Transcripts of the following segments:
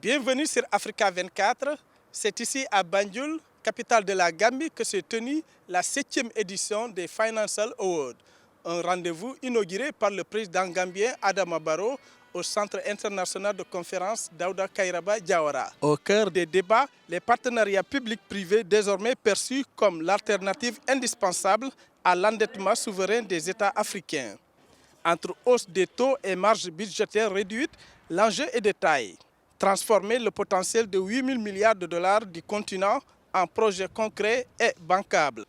Bienvenue sur Africa 24. C'est ici à Banjul, capitale de la Gambie, que s'est tenue la 7e édition des Financial Awards. Un rendez-vous inauguré par le président gambien Adama Barrow au Centre international de conférence Daouda Kairaba Diawara. Au cœur des débats, les partenariats publics-privés désormais perçus comme l'alternative indispensable à l'endettement souverain des États africains. Entre hausse des taux et marges budgétaires réduites, l'enjeu est de taille. Transformer le potentiel de 8 000 milliards de dollars du continent en projet concret et bancable.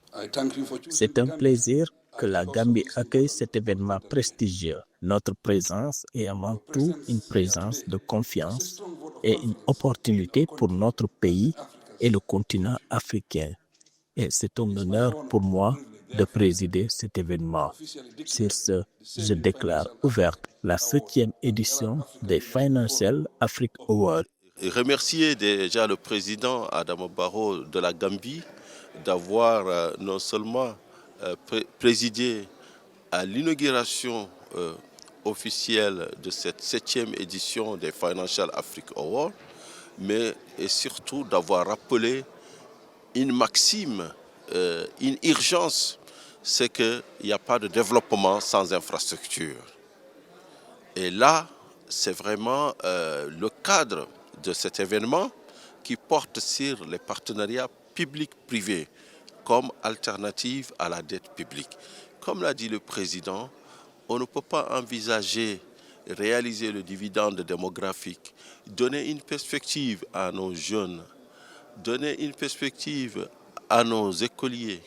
C'est un plaisir que la Gambie accueille cet événement prestigieux. Notre présence est avant tout une présence de confiance et une opportunité pour notre pays et le continent africain. Et c'est un honneur pour moi de présider cet événement. Sur ce, je déclare ouverte la 7e édition des Financial Africa Awards. Remercier déjà le président Adama Barrow de la Gambie d'avoir non seulement présidé à l'inauguration officielle de cette 7e édition des Financial Africa Awards, mais et surtout d'avoir rappelé une maxime, une urgence, c'est qu'il n'y a pas de développement sans infrastructure. Et là, c'est vraiment le cadre de cet événement qui porte sur les partenariats publics-privés comme alternative à la dette publique. Comme l'a dit le président, on ne peut pas envisager réaliser le dividende démographique, donner une perspective à nos jeunes, donner une perspective à nos écoliers,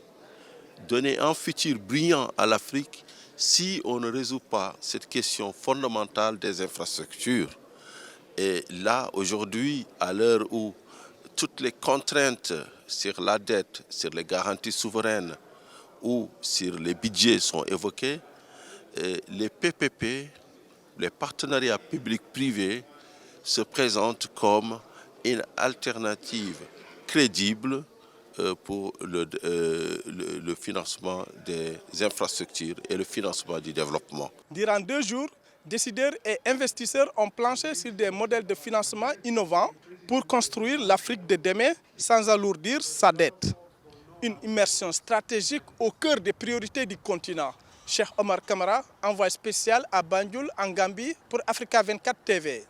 donner un futur brillant à l'Afrique si on ne résout pas cette question fondamentale des infrastructures. Et là, aujourd'hui, à l'heure où toutes les contraintes sur la dette, sur les garanties souveraines ou sur les budgets sont évoquées, les PPP, les partenariats publics-privés, se présentent comme une alternative crédible pour le financement des infrastructures et le financement du développement. Durant 2 jours, décideurs et investisseurs ont planché sur des modèles de financement innovants pour construire l'Afrique de demain sans alourdir sa dette. Une immersion stratégique au cœur des priorités du continent. Cheikh Omar Kamara, envoyé spécial à Banjul en Gambie pour Africa 24 TV.